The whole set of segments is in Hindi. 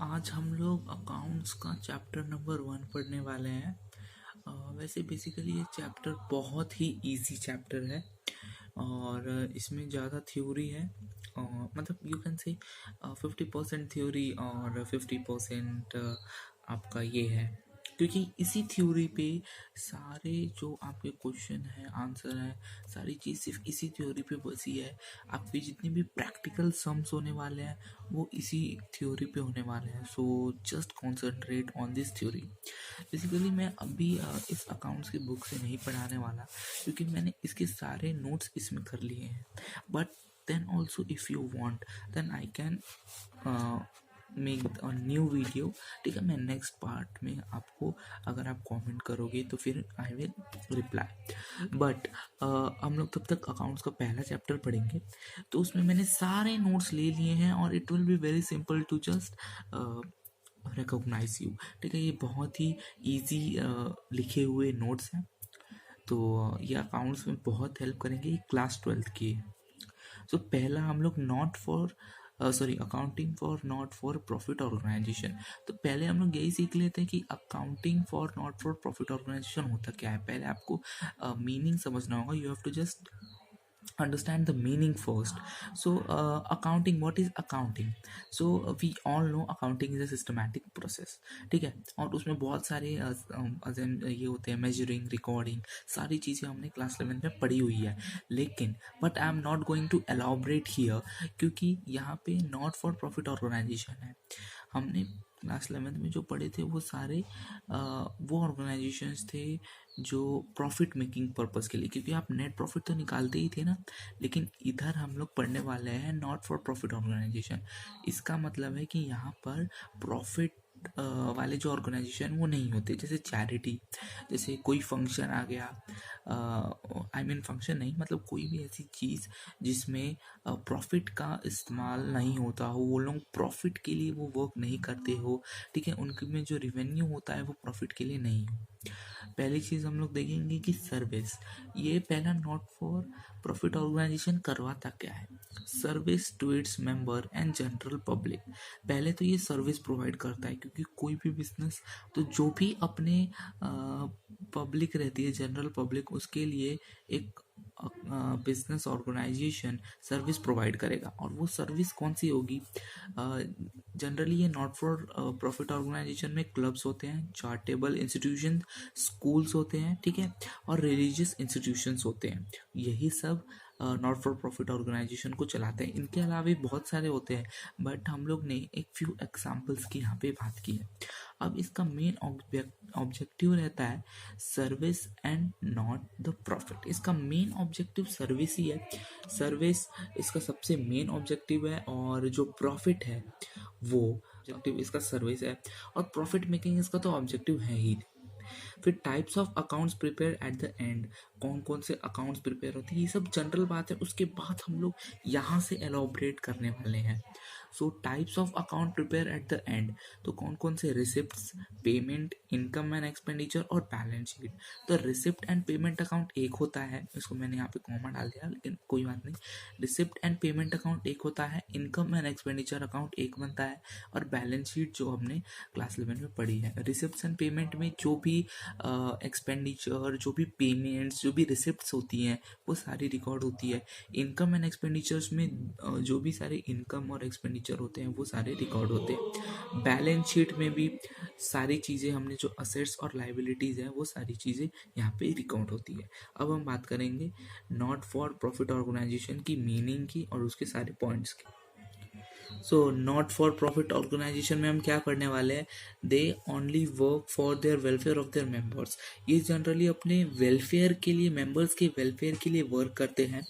आज हम लोग अकाउंट्स का चैप्टर नंबर 1 पढ़ने वाले हैं। वैसे बेसिकली ये चैप्टर बहुत ही इजी चैप्टर है और इसमें ज़्यादा थ्योरी है। मतलब यू कैन से 50% थ्योरी और 50% आपका ये है, क्योंकि इसी थ्योरी पे सारे जो आपके क्वेश्चन हैं, आंसर हैं, सारी चीज़ सिर्फ इसी थ्योरी पे बसी है। आपके जितने भी प्रैक्टिकल सम्स होने वाले हैं वो इसी थ्योरी पे होने वाले हैं। So just concentrate on this theory. Basically मैं अभी इस अकाउंट्स की बुक से नहीं पढ़ाने वाला, क्योंकि मैंने इसके सारे नोट्स इसमें कर लिए हैं। But then also if you want then I can make a new video. ठीक है, मैं नेक्स्ट पार्ट में आपको, अगर आप कमेंट करोगे तो फिर आई विल रिप्लाई। बट हम लोग तब तक अकाउंट्स का पहला चैप्टर पढ़ेंगे, तो उसमें मैंने सारे नोट्स ले लिए हैं और it will be very simple to just recognise you. ठीक है, ये बहुत ही ईजी लिखे हुए नोट्स हैं, तो ये अकाउंट्स में बहुत हेल्प करेंगे। ये क्लास 12th की है। सो पहला हम लोग not for accounting for not for profit organisation. तो पहले हम लोग यही सीख लेते हैं कि accounting for not for profit organisation होता क्या है। पहले आपको मीनिंग समझना होगा। You have to just understand the meaning first. So accounting, what is accounting? So we all know accounting is a systematic process. ठीक है, और उसमें बहुत सारे ये होते हैं, मेजरिंग, रिकॉर्डिंग, सारी चीज़ें हमने क्लास 11 में पढ़ी हुई है। लेकिन but I am not going to elaborate here, क्योंकि यहाँ पे नॉट फॉर प्रॉफिट ऑर्गेनाइजेशन है। हमने क्लास 11 में जो पढ़े थे वो सारे वो ऑर्गेनाइजेशंस थे जो प्रॉफिट मेकिंग पर्पस के लिए, क्योंकि आप नेट प्रॉफिट तो निकालते ही थे ना। लेकिन इधर हम लोग पढ़ने वाले हैं नॉट फॉर प्रॉफिट ऑर्गेनाइजेशन। इसका मतलब है कि यहाँ पर प्रॉफिट वाले जो ऑर्गेनाइजेशन वो नहीं होते, जैसे चैरिटी, जैसे कोई फंक्शन आ गया, आई मीन फंक्शन नहीं, मतलब कोई भी ऐसी चीज़ जिसमें प्रॉफिट का इस्तेमाल नहीं होता हो, वो लोग प्रॉफिट के लिए वो वर्क नहीं करते हो। ठीक है, उनके में जो रिवेन्यू होता है वो प्रॉफिट के लिए नहीं हो। पहली चीज़ हम लोग देखेंगे कि सर्विस। ये पहला नॉट फॉर प्रॉफिट ऑर्गेनाइजेशन करवाता क्या है? Service to its member and general public. पहले तो ये सर्विस प्रोवाइड करता है, क्योंकि कोई भी बिजनेस, तो जो भी अपने पब्लिक रहती है, जनरल पब्लिक, उसके लिए एक बिजनेस ऑर्गेनाइजेशन सर्विस प्रोवाइड करेगा। और वो सर्विस कौन सी होगी? जनरली ये नॉट फॉर प्रॉफिट ऑर्गेनाइजेशन में क्लब्स होते हैं, चैरिटेबल इंस्टीट्यूशन, स्कूल्स होते हैं, ठीक है, और रिलीजियस इंस्टीट्यूशंस होते हैं। यही सब नॉट फॉर प्रॉफिट ऑर्गेनाइजेशन को चलाते हैं। इनके अलावा भी बहुत सारे होते हैं, बट हम लोग ने एक फ्यू एग्जाम्पल्स की यहाँ पे बात की है। अब इसका मेन ऑब्जेक्टिव रहता है service and not the profit. इसका मेन ऑब्जेक्टिव सर्विस ही है। सर्विस इसका सबसे मेन ऑब्जेक्टिव है, और जो प्रॉफिट है वो ऑब्जेक्टिव इसका सर्विस है, और प्रॉफिट मेकिंग इसका तो ऑब्जेक्टिव है ही। फिर types of accounts prepare at the end, कौन कौन से अकाउंट्स प्रिपेयर होते हैं, ये सब जनरल बात है। उसके बाद हम लोग यहाँ से एलोबरेट करने वाले हैं। सो types of account prepare at the end, तो कौन कौन से? Receipts, payment, income and expenditure और बैलेंस शीट। तो रिसिप्ट एंड पेमेंट अकाउंट एक होता है, इसको मैंने यहाँ पे कॉमा डाल दिया, लेकिन कोई बात नहीं। रिसिप्ट एंड पेमेंट अकाउंट एक होता है, इनकम एंड एक्सपेंडिचर अकाउंट एक बनता है, और बैलेंस शीट जो हमने क्लास 11 में पढ़ी है। रिसिप्ट्स एंड पेमेंट में जो भी एक्सपेंडिचर, जो भी पेमेंट्स, जो भी रिसिप्ट्स होती हैं वो सारी रिकॉर्ड होती है। इनकम एंड एक्सपेंडिचर्स में जो भी सारे इनकम और एक्सपेंडिचर होते हैं वो सारे रिकॉर्ड होते हैं। बैलेंस शीट में भी सारी चीज़ें, हमने जो असेट्स और लाइबिलिटीज़ हैं वो सारी चीज़ें यहाँ पे रिकॉर्ड होती है। अब हम बात करेंगे नॉट फॉर प्रॉफिट ऑर्गेनाइजेशन की मीनिंग की और उसके सारे पॉइंट्स की। So not for profit organisation में हम क्या पढ़ने वाले हैं? They only work for their welfare of their members. ये जनरली अपने वेलफेयर के लिए, मेंबर्स के वेलफेयर के लिए वर्क करते हैं।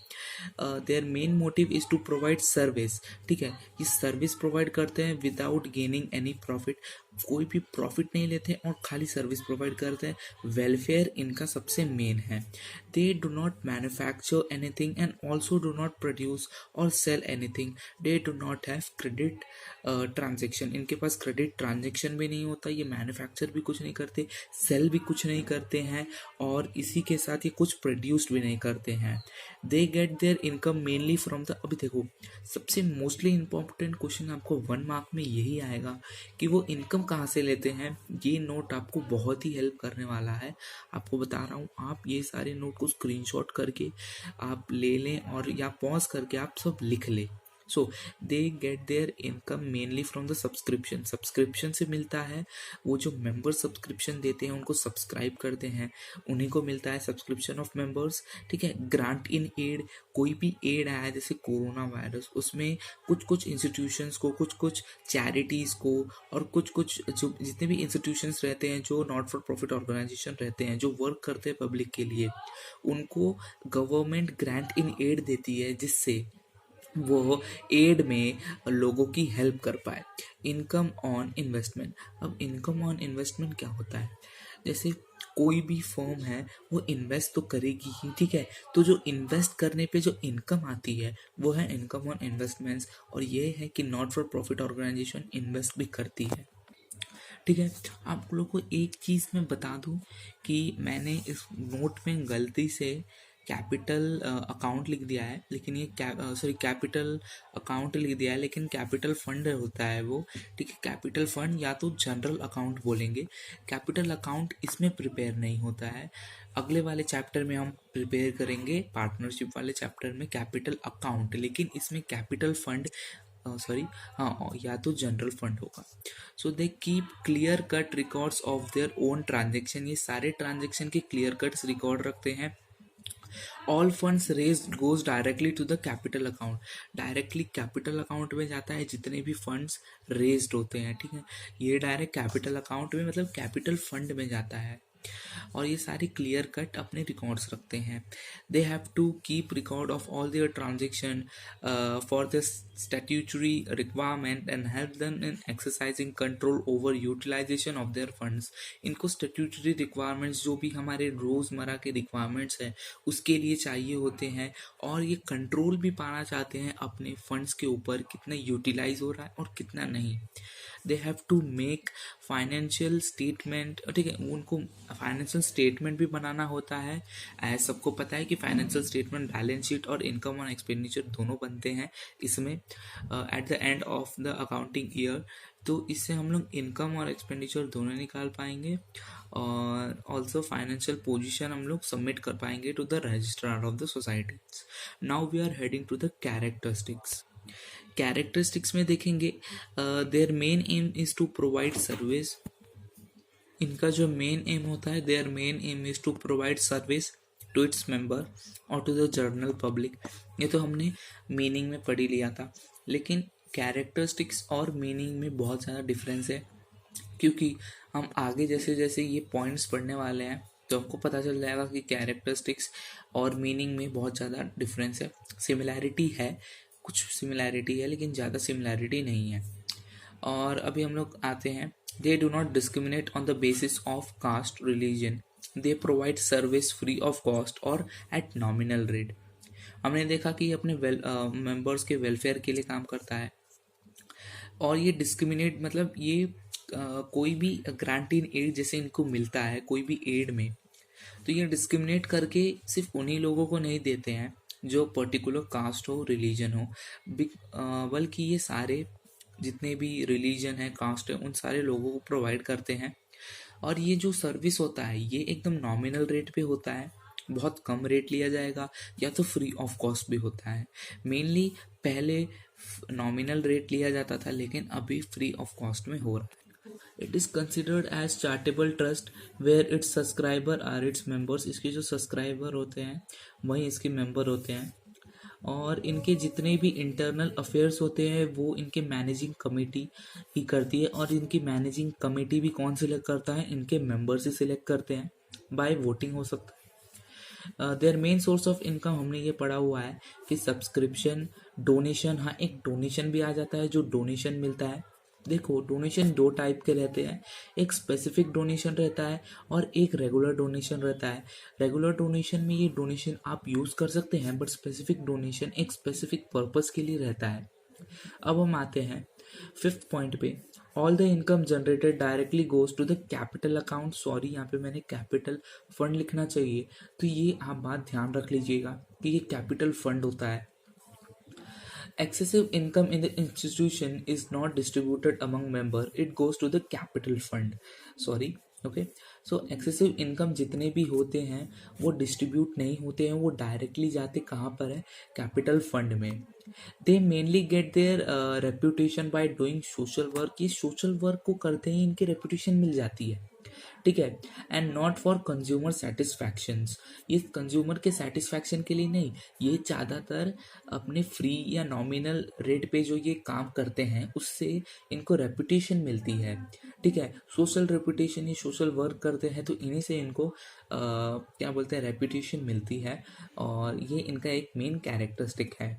Their main motive is to provide service. ठीक है, ये सर्विस प्रोवाइड करते हैं विदाउट गेनिंग एनी प्रॉफिट। कोई भी प्रॉफिट नहीं लेते और खाली सर्विस प्रोवाइड करते हैं। वेलफेयर इनका सबसे मेन है। They do not manufacture anything and also do not produce और sell anything. They do not have credit transaction, इनके पास क्रेडिट ट्रांजेक्शन भी नहीं होता, ये मैन्युफैक्चर भी कुछ नहीं करते, सेल भी कुछ नहीं करते हैं, और इसी के साथ ये कुछ प्रोड्यूस भी नहीं करते हैं। दे get their income mainly from the, अभी देखो सबसे मोस्टली इंपॉर्टेंट क्वेश्चन आपको 1 मार्क में यही आएगा कि वो इनकम कहाँ से लेते हैं। ये नोट आपको बहुत ही हेल्प करने वाला है, आपको बता रहा हूँ। आप ये सारे नोट को स्क्रीनशॉट करके आप ले लें और या पॉज करके आप सब लिख लें। So they get their income mainly from the subscription, subscription से मिलता है। वो जो मेंबर सब्सक्रिप्शन देते हैं उनको सब्सक्राइब करते हैं, उन्हीं को मिलता है सब्सक्रिप्शन ऑफ मेंबर्स। ठीक है, ग्रांट इन एड, कोई भी एड आया जैसे कोरोना वायरस, उसमें कुछ कुछ इंस्टीट्यूशंस को, कुछ कुछ चैरिटीज़ को, और कुछ कुछ जो जितने भी इंस्टीट्यूशंस रहते हैं जो नॉट फॉर प्रॉफिट ऑर्गेनाइजेशन रहते हैं जो वर्क करते हैं पब्लिक के लिए, उनको गवर्नमेंट ग्रांट इन एड देती है जिससे वो एड में लोगों की हेल्प कर पाए। इनकम ऑन इन्वेस्टमेंट, अब इनकम ऑन इन्वेस्टमेंट क्या होता है, जैसे कोई भी फर्म है वो इन्वेस्ट तो करेगी ही, ठीक है, तो जो इन्वेस्ट करने पे जो इनकम आती है वो है इनकम ऑन इन्वेस्टमेंट्स, और ये है कि not for profit organisation invest भी करती है। ठीक है, आप लोग को एक चीज़ मैं बता दूं कि मैंने इस नोट में गलती से कैपिटल अकाउंट लिख दिया है, लेकिन ये कैपिटल अकाउंट लिख दिया है, लेकिन कैपिटल फंड होता है वो। ठीक है, कैपिटल फंड या तो जनरल अकाउंट बोलेंगे, कैपिटल अकाउंट इसमें प्रिपेयर नहीं होता है। अगले वाले चैप्टर में हम प्रिपेयर करेंगे, पार्टनरशिप वाले चैप्टर में कैपिटल अकाउंट, लेकिन इसमें कैपिटल फंड हाँ या तो जनरल फंड होगा। So they keep clear cut records of their own transaction, ये सारे ट्रांजेक्शन के क्लियर कट्स रिकॉर्ड रखते हैं। All funds raised goes directly to the capital account, directly capital account में जाता है जितने भी फंड्स रेज्ड होते हैं। ठीक है, ये डायरेक्ट कैपिटल अकाउंट में मतलब कैपिटल फंड में जाता है, और ये सारी क्लियर कट अपने रिकॉर्ड्स रखते हैं। They have to keep record of all their transaction for the statutory requirement and help them in exercising control over utilisation of their funds. इनको स्टैट्यूटरी रिक्वायरमेंट्स जो भी हमारे रोज़मर्रा के रिक्वायरमेंट्स हैं उसके लिए चाहिए होते हैं, और ये कंट्रोल भी पाना चाहते हैं अपने फंड्स के ऊपर, कितना यूटिलाइज हो रहा है और कितना नहीं। They have to make financial statement, ठीक है, उनको फाइनेंशियल स्टेटमेंट भी बनाना होता है। सबको पता है कि फाइनेंशियल स्टेटमेंट बैलेंस शीट और इनकम और एक्सपेंडिचर दोनों बनते हैं इसमें at the end of the accounting year, तो इससे हम लोग इनकम और एक्सपेंडिचर दोनों निकाल पाएंगे, और ऑल्सो फाइनेंशियल पोजीशन हम लोग सबमिट कर पाएंगे to the registrar of the society. Now we are heading to the characteristics. Characteristics में देखेंगे their main aim is to provide service, इनका जो मेन एम होता है, their main aim is to provide service to its member और टू द जनरल पब्लिक। ये तो हमने मीनिंग में पढ़ ही लिया था, लेकिन कैरेक्टरिस्टिक्स और मीनिंग में बहुत ज़्यादा डिफरेंस है, क्योंकि हम आगे जैसे जैसे ये पॉइंट्स पढ़ने वाले हैं तो आपको पता चल जाएगा कि कैरेक्टरिस्टिक्स और मीनिंग में बहुत ज़्यादा डिफरेंस है। सिमिलैरिटी है, कुछ सिमिलैरिटी है, लेकिन ज़्यादा सिमिलैरिटी नहीं है। और अभी हम लोग आते हैं, दे do not discriminate on the basis of caste religion, they provide service free of cost और एट नॉमिनल रेट। हमने देखा कि अपने मेंबर्स के वेलफेयर के लिए काम करता है, और ये डिस्क्रिमिनेट मतलब ये कोई भी ग्रांट इन एड जैसे इनको मिलता है कोई भी एड में, तो ये डिस्क्रिमिनेट करके सिर्फ उन्हीं लोगों को नहीं देते हैं जो पर्टिकुलर कास्ट हो, रिलीजन हो, बल्कि ये सारे जितने भी रिलीजन है, कास्ट है, उन सारे लोगों को प्रोवाइड करते हैं। और ये जो सर्विस होता है ये एकदम नॉमिनल रेट पे होता है, बहुत कम रेट लिया जाएगा, या तो फ्री ऑफ कॉस्ट भी होता है। मेनली पहले नॉमिनल रेट लिया जाता था, लेकिन अभी फ्री ऑफ कॉस्ट में हो रहा है। It is considered as charitable trust where its subscriber are its members, इसके जो सब्सक्राइबर होते हैं वही इसके मेंबर होते हैं, और इनके जितने भी इंटरनल अफेयर्स होते हैं वो इनके मैनेजिंग कमेटी ही करती है, और इनकी मैनेजिंग कमेटी भी कौन सिलेक्ट करता है, इनके मेंबर्स ही सिलेक्ट करते हैं, बाय वोटिंग हो सकता है। Their main source of income हमने ये पढ़ा हुआ है कि सब्सक्रिप्शन, डोनेशन, हाँ एक डोनेशन भी आ जाता है, जो डोनेशन मिलता है देखो, डोनेशन दो टाइप के रहते हैं। एक स्पेसिफिक डोनेशन रहता है और एक रेगुलर डोनेशन रहता है। रेगुलर डोनेशन में ये डोनेशन आप यूज़ कर सकते हैं, बट स्पेसिफिक डोनेशन एक स्पेसिफिक पर्पस के लिए रहता है। अब हम आते हैं फिफ्थ पॉइंट पे। All the income generated directly goes to the capital account. Sorry, यहाँ पे मैंने कैपिटल फंड लिखना चाहिए, तो ये आप बात ध्यान रख लीजिएगा कि ये कैपिटल फंड होता है। Excessive income in the institution is not distributed among member, it goes to the capital fund. Sorry, okay, so excessive income जितने भी होते हैं वो डिस्ट्रीब्यूट नहीं होते हैं, वो डायरेक्टली जाते कहाँ पर है? कैपिटल फंड में। They mainly get their reputation by doing social work. ये सोशल वर्क को करते ही इनकी रेपुटेशन मिल जाती है, ठीक है। And not for consumer satisfactions. ये कंज्यूमर के सेटिस्फैक्शन के लिए नहीं, ये ज़्यादातर अपने फ्री या नॉमिनल रेट पे जो ये काम करते हैं उससे इनको रेपुटेशन मिलती है, ठीक है। सोशल रेपुटेशन, ये सोशल वर्क करते हैं तो इन्हीं से इनको क्या बोलते हैं, रेपुटेशन मिलती है, और ये इनका एक मेन कैरेक्टरिस्टिक है।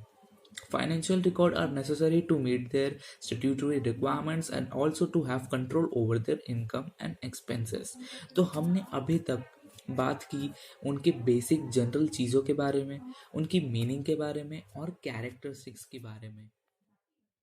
Financial records are necessary to meet their statutory requirements and also to have control over their income and expenses. तो हमने अभी तक बात की उनके बेसिक जनरल चीज़ों के बारे में, उनकी मीनिंग के बारे में और कैरेक्टरिस्टिक्स के बारे में।